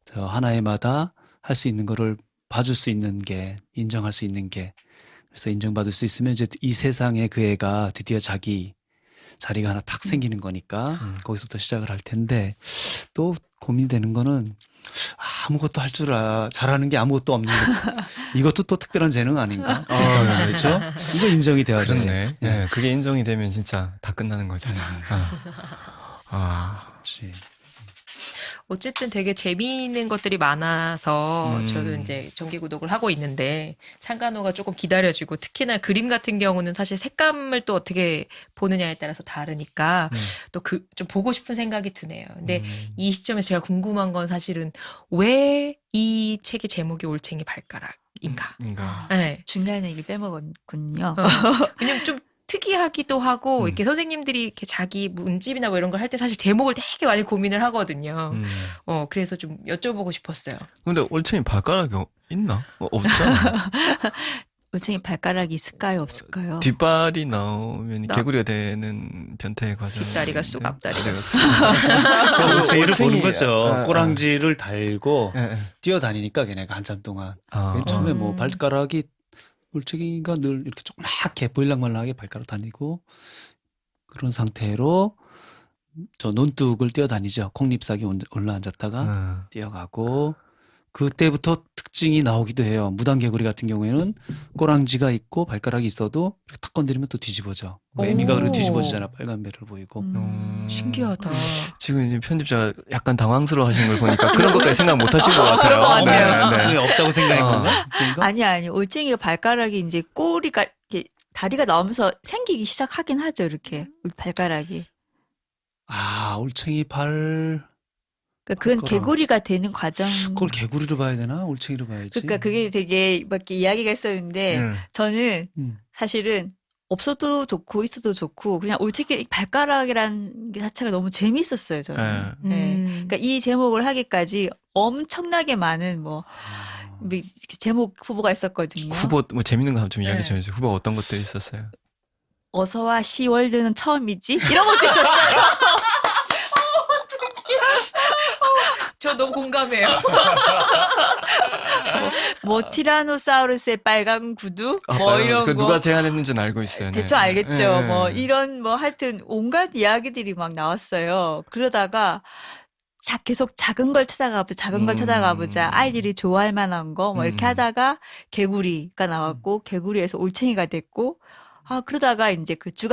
저 하나에마다 할 수 있는 거를 봐줄 수 있는 게 인정할 수 있는 게 그래서 인정받을 수 있으면 이제 이 세상에 그 애가 드디어 자기 자리가 하나 탁 생기는 거니까 거기서부터 시작을 할 텐데 또 고민되는 거는 아무것도 할 줄 잘하는 게 아무것도 없는 거. 이것도 또 특별한 재능 아닌가? 그렇죠? 이거 인정이 돼야 돼. 그렇네. 네, 그게 인정이 되면 진짜 다 끝나는 거잖아요. 그렇지. 어쨌든 되게 재미있는 것들이 많아서 저도 이제 정기 구독을 하고 있는데 창간호가 조금 기다려지고 특히나 그림 같은 경우는 사실 색감을 또 어떻게 보느냐에 따라서 다르니까 또 좀 보고 싶은 생각이 드네요. 근데 이 시점에서 제가 궁금한 건 사실은 왜 이 책의 제목이 올챙이 발가락인가? 네. 중요한 얘기를 빼먹었군요. 왜냐면 좀 특이하기도 하고 이렇게 선생님들이 이렇게 자기 문집이나 뭐 이런 걸 할 때 사실 제목을 되게 많이 고민을 하거든요. 그래서 좀 여쭤보고 싶었어요. 근데 올챙이 발가락이 있나? 없잖아. 올챙이 발가락이 있을까요? 없을까요? 뒷발이 나오면 개구리가 되는 변태의 과정. 뒷다리가 쑥, 앞다리가 올챙이를 보는 올챙이, 거죠. 꼬랑지를 달고 예. 뛰어다니니까 걔네가 한참 동안. 아. 처음에 뭐 발가락이 올챙이가 늘 이렇게 조그맣게 보일랑말랑하게 발가락 다니고 그런 상태로 저 논둑을 뛰어다니죠. 콩잎사기 올라앉았다가 뛰어가고 그때부터 특징이 나오기도 해요. 무당개구리 같은 경우에는 꼬랑지가 있고 발가락이 있어도 이렇게 탁 건드리면 또 뒤집어져. 애미가 그렇게 뒤집어지잖아. 빨간 배를 보이고. 신기하다. 지금 이제 편집자가 약간 당황스러워 하신 걸 보니까 그런 것까지 생각 못 하신 것 같아요. 그런 것 같아요. 네, 네. 그게 없다고 생각한 건가? 그런가? 아니 올챙이가 발가락이 이제 꼬리가 이렇게 다리가 나오면서 생기기 시작하긴 하죠. 이렇게 발가락이. 아, 올챙이 발. 그러니까 그건 발가락. 개구리가 되는 과정. 그걸 개구리로 봐야 되나? 올챙이로 봐야지. 그러니까 그게 되게 막 이렇게 이야기가 있었는데 저는 음. 사실은 없어도 좋고 있어도 좋고 그냥 올챙이 발가락이라는 게 자체가 너무 재미있었어요. 저는. 네. 그러니까 이 제목을 하기까지 엄청나게 많은 뭐 제목 후보가 있었거든요. 후보 뭐 재밌는 거 한번 좀 이야기 좀 네. 해주세요. 후보 어떤 것들이 있었어요? 어서와 시월드는 처음이지? 이런 것도 있었어요. 저 너무 공감해요. 뭐 티라노사우루스의 빨간 구두? 뭐 맞아요. 이런 그 거. 누가 제안했는지는 알고 있어요. 네. 대충 알겠죠. 네. 뭐 이런 뭐 하여튼 온갖 이야기들이 막 나왔어요. 그러다가 계속 작은 걸 찾아가보자. 아이들이 좋아할 만한 거 뭐 이렇게 하다가 개구리가 나왔고 개구리에서 올챙이가 됐고 그러다가 이제 그 저희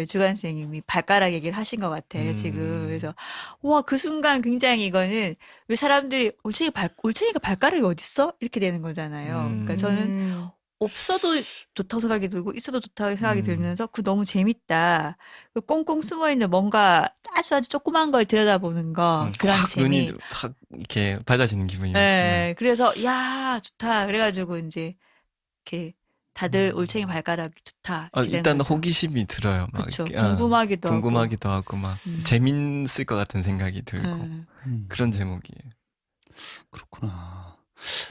주간 선생님이 발가락 얘기를 하신 것 같아요, 지금. 그래서, 와, 그 순간 굉장히 이거는 왜 사람들이 올챙이가 발가락이 어딨어? 이렇게 되는 거잖아요. 그러니까 저는 없어도 좋다고 생각이 들고 있어도 좋다고 생각이 들면서 너무 재밌다. 그 꽁꽁 숨어있는 뭔가 아주 조그만 걸 들여다보는 거, 그런 확 재미. 눈이 확 이렇게 밝아지는 기분이에요. 네, 그래서, 야, 좋다. 그래가지고 이제, 이렇게, 다들 올챙이 발가락이 좋다. 이렇게 일단 되는 거죠. 호기심이 들어요. 막 그쵸. 이렇게, 궁금하기도 하고 막 재밌을 것 같은 생각이 들고 그런 제목이에요. 그렇구나.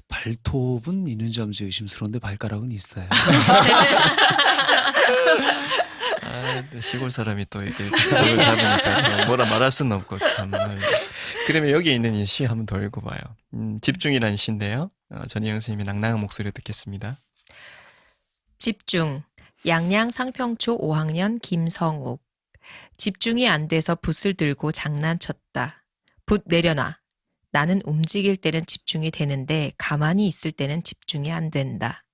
발톱은 있는지 없는지 의심스러운데 발가락은 있어요. 또 시골 사람이 또 이게 그걸 잡으니까 또 뭐라 말할 수는 없고 참. 그러면 여기에 있는 이 시 한번 더 읽어봐요. 집중이라는 시인데요. 전희영 선생님의 낭낭한 목소리를 듣겠습니다. 집중. 양양 상평초 5학년 김성욱. 집중이 안 돼서 붓을 들고 장난쳤다. 붓 내려놔. 나는 움직일 때는 집중이 되는데 가만히 있을 때는 집중이 안 된다.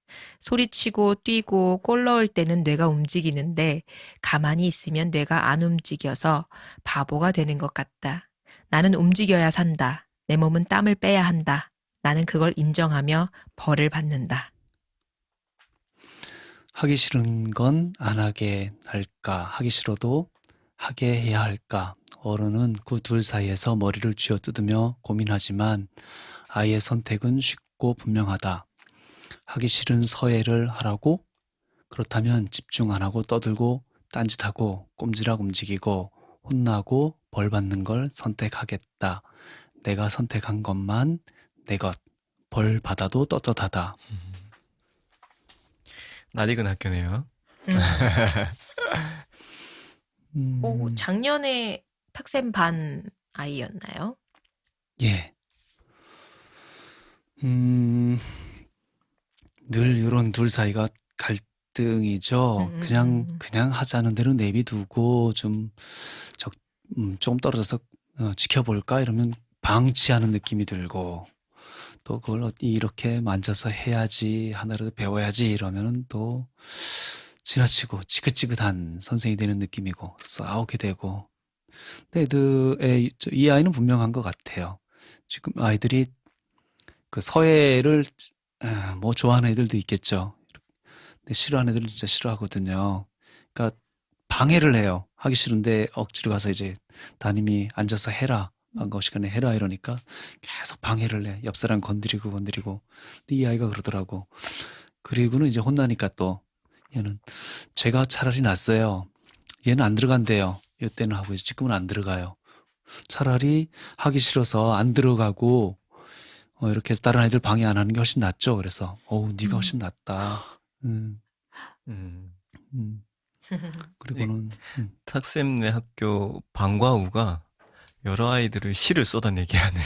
소리치고 뛰고 골 넣을 때는 뇌가 움직이는데 가만히 있으면 뇌가 안 움직여서 바보가 되는 것 같다. 나는 움직여야 산다. 내 몸은 땀을 빼야 한다. 나는 그걸 인정하며 벌을 받는다. 하기 싫은 건 안 하게 할까? 하기 싫어도 하게 해야 할까? 어른은 그 둘 사이에서 머리를 쥐어뜯으며 고민하지만 아이의 선택은 쉽고 분명하다. 하기 싫은 서예를 하라고? 그렇다면 집중 안 하고 떠들고 딴짓하고 꼼지락 움직이고 혼나고 벌 받는 걸 선택하겠다. 내가 선택한 것만 내 것. 벌 받아도 떳떳하다. 낯익은 학교네요. 작년에 탁쌤 반 아이였나요? 예. 늘 이런 둘 사이가 갈등이죠. 그냥 하자는 대로 내비두고 조금 떨어져서 지켜볼까 이러면 방치하는 느낌이 들고 또 그걸 이렇게 만져서 해야지 하나라도 배워야지 이러면은 또 지나치고 지긋지긋한 선생이 되는 느낌이고 싸우게 되고. 근데 이 아이는 분명한 것 같아요. 지금 아이들이 그 서예를 뭐 좋아하는 애들도 있겠죠. 근데 싫어하는 애들은 진짜 싫어하거든요. 그러니까 방해를 해요. 하기 싫은데 억지로 가서 이제 담임이 앉아서 해라. 방과후 시간에 해라 이러니까 계속 방해를 해. 옆 사람 건드리고. 근데 이 아이가 그러더라고. 그리고는 이제 혼나니까 또 얘는 제가 차라리 낫어요. 얘는 안 들어간대요. 이때는 하고 지금은 안 들어가요. 차라리 하기 싫어서 안 들어가고 이렇게 해서 다른 아이들 방해 안 하는 게 훨씬 낫죠. 그래서 네가 훨씬 낫다. 그리고는 탁쌤네 학교 방과후가 여러 아이들을 시를 쏟아내게 하는.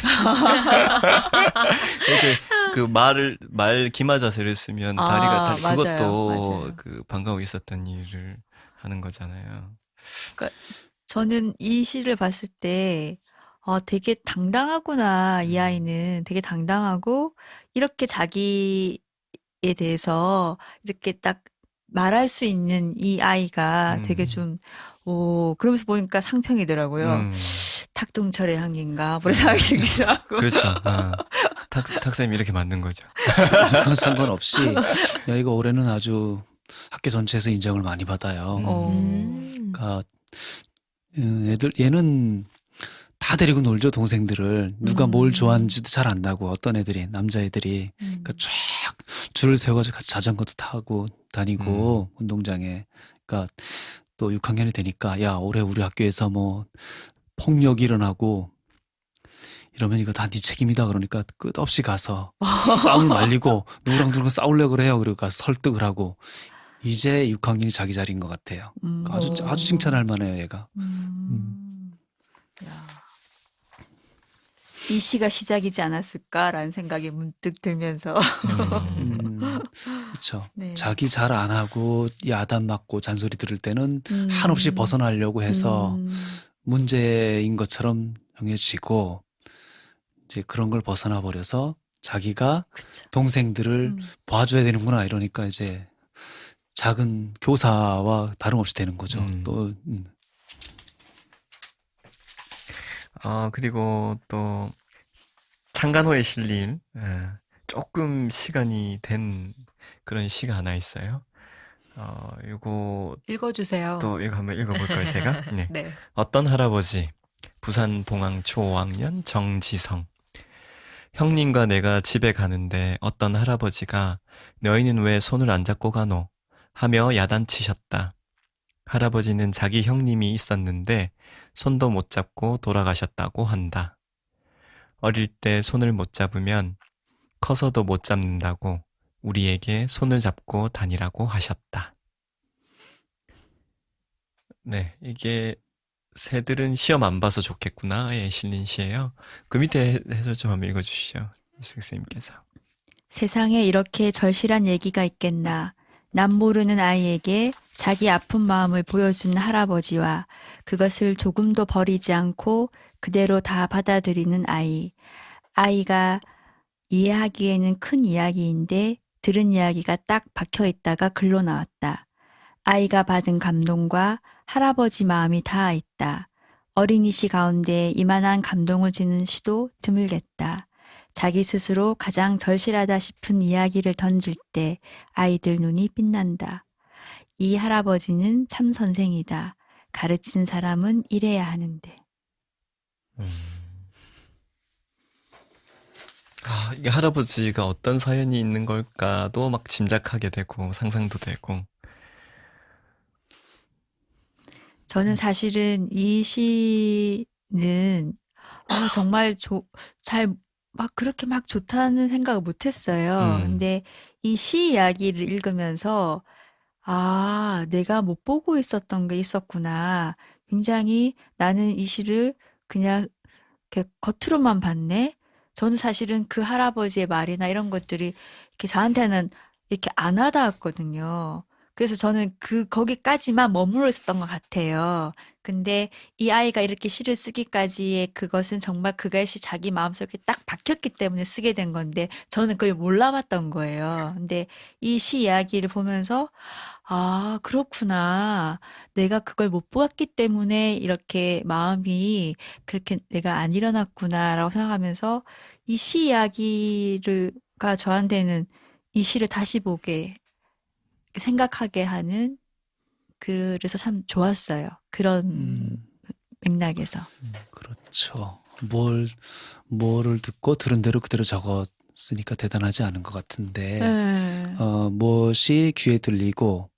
이제 그 말 기마 자세를 쓰면 다리가 그것도 맞아요. 그 방과후에 있었던 일을 하는 거잖아요. 그러니까 저는 이 시를 봤을 때 되게 당당하구나. 이 아이는 되게 당당하고 이렇게 자기에 대해서 이렇게 딱 말할 수 있는 이 아이가 되게 좀, 그러면서 보니까 상평이더라고요. 탁동철의 향기인가? 그런 생각이 들기도 하고. 그렇죠. 탁쌤이 이렇게 만든 거죠. 그건 상관없이 야, 이거 올해는 아주 학교 전체에서 인정을 많이 받아요. 그러니까 얘는 다 데리고 놀죠, 동생들을. 누가 뭘 좋아하는지도 잘 안다고, 어떤 애들이, 남자애들이. 그러니까 쫙 줄을 세워가지고 같이 자전거도 타고 다니고, 운동장에. 그러니까 또 6학년이 되니까, 야, 올해 우리 학교에서 뭐 폭력이 일어나고, 이러면 이거 다 네 책임이다. 그러니까 끝없이 가서 싸움 말리고, 누구랑 싸우려고 그래요. 그리고 가서 설득을 하고, 이제 6학년이 자기 자리인 것 같아요. 아주 칭찬할 만해요, 얘가. 야. 이 시가 시작이지 않았을까라는 생각이 문득 들면서. 그렇죠. 네. 자기 잘 안 하고 야단 맞고 잔소리 들을 때는 한없이 벗어나려고 해서 문제인 것처럼 정해지고 이제 그런 걸 벗어나 버려서 자기가 그쵸. 동생들을 봐줘야 되는구나 이러니까 이제 작은 교사와 다름없이 되는 거죠. 또 그리고 또 창간호에 실린 조금 시간이 된 그런 시가 하나 있어요. 요거 읽어주세요. 또 이거 한번 읽어볼까요, 제가? 네. 네. 어떤 할아버지, 부산 동항 초5학년 정지성. 형님과 내가 집에 가는데 어떤 할아버지가 너희는 왜 손을 안 잡고 가노? 하며 야단치셨다. 할아버지는 자기 형님이 있었는데 손도 못 잡고 돌아가셨다고 한다. 어릴 때 손을 못 잡으면 커서도 못 잡는다고 우리에게 손을 잡고 다니라고 하셨다. 네, 이게 새들은 시험 안 봐서 좋겠구나에 실린 시예요. 그 밑에 해설 좀 한번 읽어주시죠, 선생님께서. 세상에 이렇게 절실한 얘기가 있겠나. 남 모르는 아이에게 자기 아픈 마음을 보여주는 할아버지와 그것을 조금도 버리지 않고 그대로 다 받아들이는 아이. 아이가 이해하기에는 큰 이야기인데 들은 이야기가 딱 박혀 있다가 글로 나왔다. 아이가 받은 감동과 할아버지 마음이 닿아 있다. 어린이 시 가운데 이만한 감동을 주는 시도 드물겠다. 자기 스스로 가장 절실하다 싶은 이야기를 던질 때 아이들 눈이 빛난다. 이 할아버지는 참 선생이다. 가르친 사람은 이래야 하는데. 이게 할아버지가 어떤 사연이 있는 걸까도 막 짐작하게 되고 상상도 되고. 저는 사실은 이 시는 정말 막 그렇게 막 좋다는 생각을 못 했어요. 근데 이 시 이야기를 읽으면서 내가 못 보고 있었던 게 있었구나. 굉장히 나는 이 시를 그냥 이렇게 겉으로만 봤네. 저는 사실은 그 할아버지의 말이나 이런 것들이 이렇게 저한테는 이렇게 안 와닿았거든요. 그래서 저는 거기까지만 머물러 있었던 것 같아요. 근데 이 아이가 이렇게 시를 쓰기까지의 그것은 정말 그것이 자기 마음속에 딱 박혔기 때문에 쓰게 된 건데 저는 그걸 몰라봤던 거예요. 근데 이 시 이야기를 보면서 그렇구나. 내가 그걸 못 보았기 때문에 이렇게 마음이 그렇게 내가 안 일어났구나라고 생각하면서 이 시 이야기가 저한테는 이 시를 다시 보게 생각하게 하는 그래서 참 좋았어요. 그런 맥락에서. 그렇죠. 뭐를 듣고 들은 대로 그대로 적었으니까 대단하지 않은 것 같은데, 무엇이 귀에 들리고,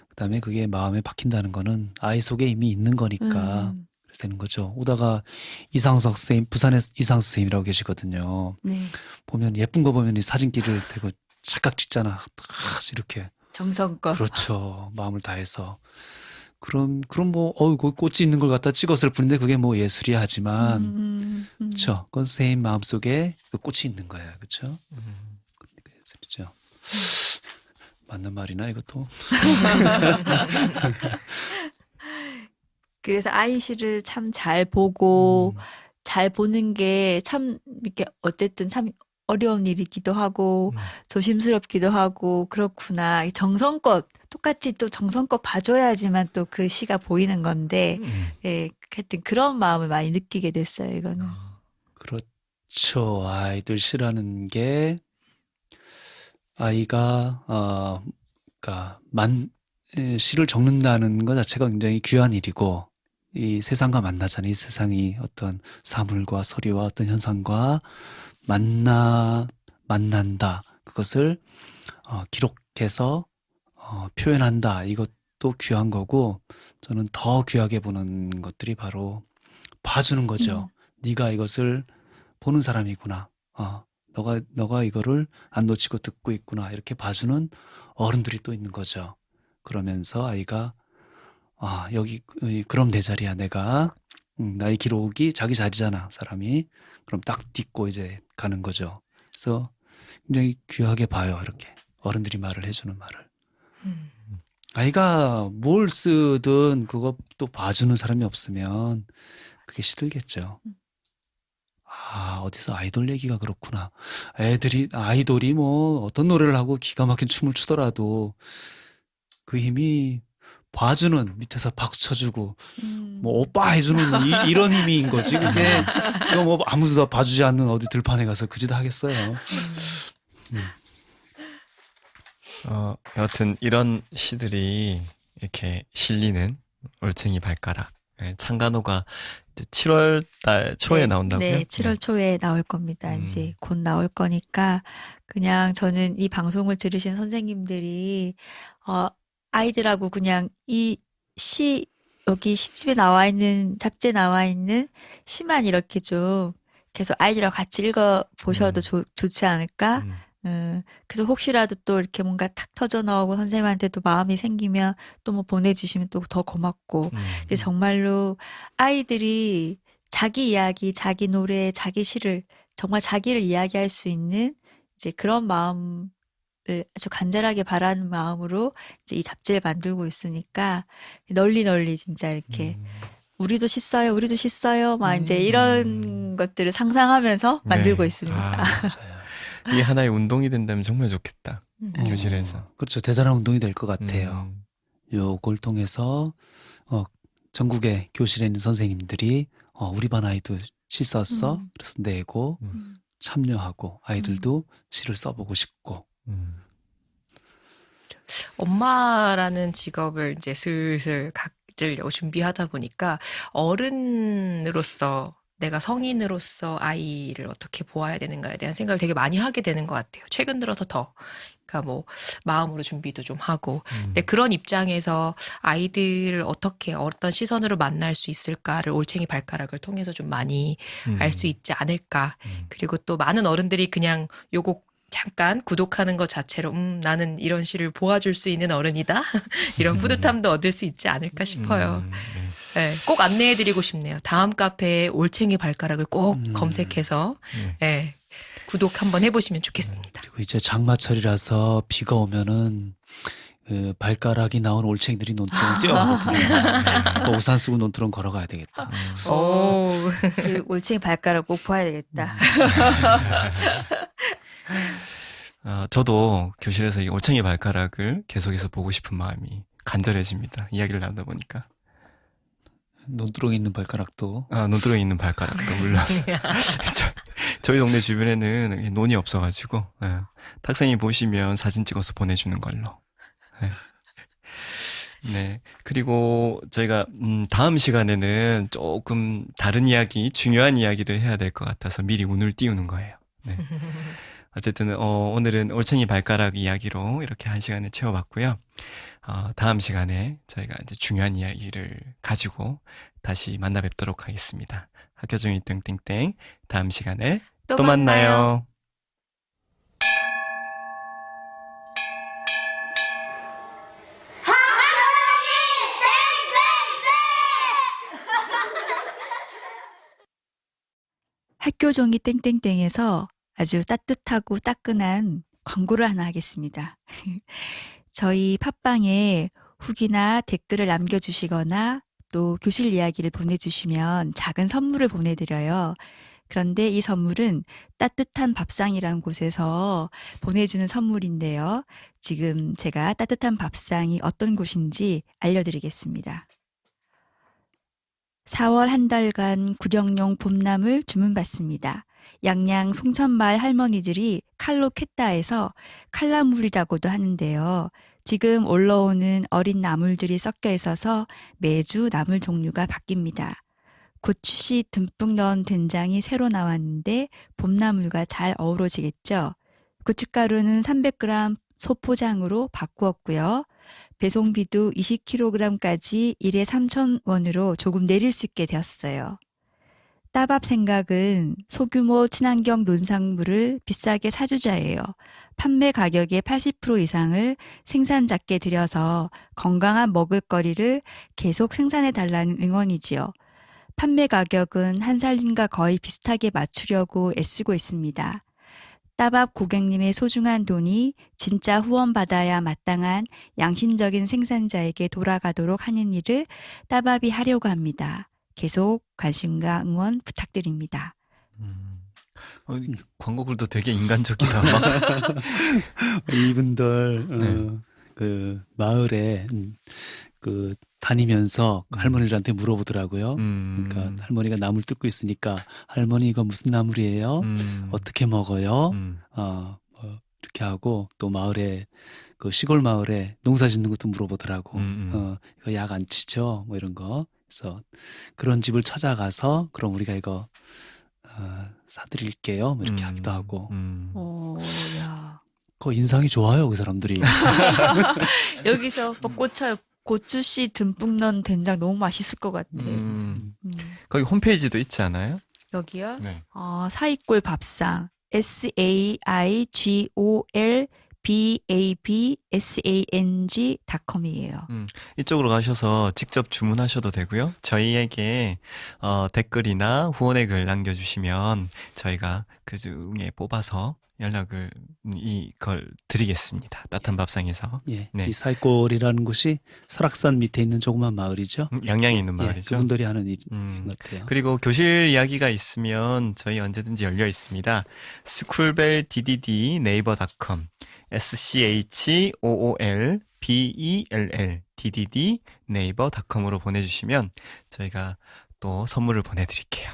그 다음에 그게 마음에 박힌다는 거는 아이 속에 이미 있는 거니까, 그렇게 되는 거죠. 오다가 이상석 선생님, 부산에 이상석 선생님이라고 계시거든요. 네. 보면 예쁜 거 보면 이 사진기를 대고 착각 찍잖아. 이렇게. 정성껏. 그렇죠. 마음을 다해서. 그럼 뭐, 꽃이 있는 걸 갖다 찍었을 뿐인데 그게 뭐 예술이야 하지만, 그렇죠. 그건 선생님 마음속에 그 꽃이 있는 거예요. 그렇죠. 그러니까 예술이죠. 맞는 말이나 이것도. 그래서 아이 시를 참 잘 보고 잘 보는 게 참 이렇게 어쨌든 참 어려운 일이기도 하고 조심스럽기도 하고 그렇구나. 정성껏 똑같이 또 정성껏 봐줘야지만 또 그 시가 보이는 건데 예, 하여튼 그런 마음을 많이 느끼게 됐어요. 이거는. 그렇죠. 아이들 시라는 게 아이가 그러니까 시를 적는다는 것 자체가 굉장히 귀한 일이고 이 세상과 만나잖아요. 이 세상이 어떤 사물과 소리와 어떤 현상과 만난다. 그것을 기록해서 표현한다. 이것도 귀한 거고 저는 더 귀하게 보는 것들이 바로 봐주는 거죠. 네가 이것을 보는 사람이구나. 너가 이거를 안 놓치고 듣고 있구나. 이렇게 봐주는 어른들이 또 있는 거죠. 그러면서 아이가 여기 그럼 내 자리야. 내가 나의 기록이 자기 자리잖아. 사람이. 그럼 딱 딛고 이제 가는 거죠. 그래서 굉장히 귀하게 봐요. 이렇게 어른들이 말을 해주는 말을. 아이가 뭘 쓰든 그것도 봐주는 사람이 없으면 그게 시들겠죠. 어디서 아이돌 얘기가 그렇구나. 아이돌이 뭐 어떤 노래를 하고 기가 막힌 춤을 추더라도 그 힘이 봐주는 밑에서 박수 쳐주고 뭐 오빠 해주는 이런 힘인 거지. 그게 이거 뭐 아무도 봐주지 않는 어디 들판에 가서 그 짓 하겠어요. 여하튼 이런 시들이 이렇게 실리는 올챙이 발가락. 창간호가 7월 달 초에 네, 나온다고요? 네, 7월 초에 나올 겁니다. 이제 곧 나올 거니까 그냥 저는 이 방송을 들으신 선생님들이 아이들하고 그냥 이 시 여기 시집에 나와 있는 잡지에 나와 있는 시만 이렇게 좀 계속 아이들하고 같이 읽어 보셔도 좋지 않을까? 그래서 혹시라도 또 이렇게 뭔가 탁 터져 나오고 선생님한테도 마음이 생기면 또 뭐 보내주시면 또 더 고맙고. 근데 정말로 아이들이 자기 이야기, 자기 노래, 자기 시를 정말 자기를 이야기할 수 있는 이제 그런 마음을 아주 간절하게 바라는 마음으로 이제 이 잡지를 만들고 있으니까 널리 진짜 이렇게 우리도 시 써요, 우리도 시 써요, 막 이제 이런 것들을 상상하면서 만들고 네. 있습니다. 맞아요. 이게 하나의 운동이 된다면 정말 좋겠다. 교실에서. 그렇죠. 대단한 운동이 될 것 같아요. 요걸 통해서 전국의 교실에 있는 선생님들이 우리 반 아이도 시 썼어. 그래서 내고 참여하고 아이들도 시를 써보고 싶고. 엄마라는 직업을 이제 슬슬 가지려고 준비하다 보니까 어른으로서 내가 성인으로서 아이를 어떻게 보아야 되는가에 대한 생각을 되게 많이 하게 되는 것 같아요. 최근 들어서 더. 그러니까 뭐 마음으로 준비도 좀 하고. 근데 그런 입장에서 아이들을 어떻게 어떤 시선으로 만날 수 있을까를 올챙이 발가락을 통해서 좀 많이 알 수 있지 않을까. 그리고 또 많은 어른들이 그냥 요거 잠깐 구독하는 것 자체로 나는 이런 시를 보아줄 수 있는 어른이다. 이런 뿌듯함도 얻을 수 있지 않을까 싶어요. 네, 꼭 안내해드리고 싶네요. 다음 카페에 올챙이 발가락을 꼭 검색해서 네, 구독 한번 해보시면 좋겠습니다. 그리고 이제 장마철이라서 비가 오면은 발가락이 나온 올챙이들이 논두렁 뛰어가거든요. 그러니까 우산 쓰고 논두렁 걸어가야 되겠다. 오. 그 올챙이 발가락 꼭 봐야 되겠다. 저도 교실에서 이 올챙이 발가락을 계속해서 보고 싶은 마음이 간절해집니다. 이야기를 나누다 보니까. 논두렁이 있는 발가락도. 논두렁이 있는 발가락도 물론. 저희 동네 주변에는 논이 없어가지고 탁생이 보시면 사진 찍어서 보내주는 걸로. 네. 그리고 저희가 다음 시간에는 조금 다른 이야기, 중요한 이야기를 해야 될 것 같아서 미리 운을 띄우는 거예요. 네. 어쨌든 오늘은 올챙이 발가락 이야기로 이렇게 한 시간을 채워봤고요. 다음 시간에 저희가 이제 중요한 이야기를 가지고 다시 만나 뵙도록 하겠습니다. 학교 중이 땡땡땡 다음 시간에 또 만나요. 학교 종이 땡땡땡에서 아주 따뜻하고 따끈한 광고를 하나 하겠습니다. 저희 팟빵에 후기나 댓글을 남겨주시거나 또 교실 이야기를 보내주시면 작은 선물을 보내드려요. 그런데 이 선물은 따뜻한 밥상이라는 곳에서 보내주는 선물인데요. 지금 제가 따뜻한 밥상이 어떤 곳인지 알려드리겠습니다. 4월 한 달간 구령용 봄나물 주문받습니다. 양양 송천마을 할머니들이 칼로 캤다 해서 칼나물이라고도 하는데요. 지금 올라오는 어린 나물들이 섞여 있어서 매주 나물 종류가 바뀝니다. 고추씨 듬뿍 넣은 된장이 새로 나왔는데 봄나물과 잘 어우러지겠죠. 고춧가루는 300g 소포장으로 바꾸었고요. 배송비도 20kg까지 1에 3,000원으로 조금 내릴 수 있게 되었어요. 따밥 생각은 소규모 친환경 농산물을 비싸게 사주자예요. 판매 가격의 80% 이상을 생산자께 들여서 건강한 먹을거리를 계속 생산해달라는 응원이지요. 판매 가격은 한 살림과 거의 비슷하게 맞추려고 애쓰고 있습니다. 따밥 고객님의 소중한 돈이 진짜 후원받아야 마땅한 양심적인 생산자에게 돌아가도록 하는 일을 따밥이 하려고 합니다. 계속 관심과 응원 부탁드립니다. 광고글도 되게 인간적이다. 막. 이분들 네. 그 마을에 그 다니면서 할머니들한테 물어보더라고요. 그러니까 할머니가 나물 뜯고 있으니까 할머니 이거 무슨 나물이에요? 어떻게 먹어요? 뭐 이렇게 하고 또 마을에 그 시골 마을에 농사 짓는 것도 물어보더라고. 이거 약 안 치죠? 뭐 이런 거. 그래서 그런 집을 찾아가서 그럼 우리가 이거 사드릴게요. 뭐 이렇게 하기도 하고. 오, 야. 그 인상이 좋아요, 그 사람들이. 여기서 뭐 고추씨 듬뿍 넣은 된장 너무 맛있을 것 같아. 거기 홈페이지도 있지 않아요? 여기요? 네. 사이골 밥상 saigolbabsang.com이에요. 이쪽으로 가셔서 직접 주문하셔도 되고요. 저희에게 댓글이나 후원의 글 남겨주시면 저희가 그 중에 뽑아서 연락을 이걸 드리겠습니다. 따뜻한 밥상에서. 예, 네. 이 사이골이라는 곳이 설악산 밑에 있는 조그만 마을이죠. 양양에 있는 예, 마을이죠. 그분들이 하는 일인 음. 것 같아요. 그리고 교실 이야기가 있으면 저희 언제든지 열려 있습니다. 스쿨벨 DDD 네이버닷컴 SCHOOL BELL DDD 네이버닷컴으로 보내주시면 저희가 또 선물을 보내드릴게요.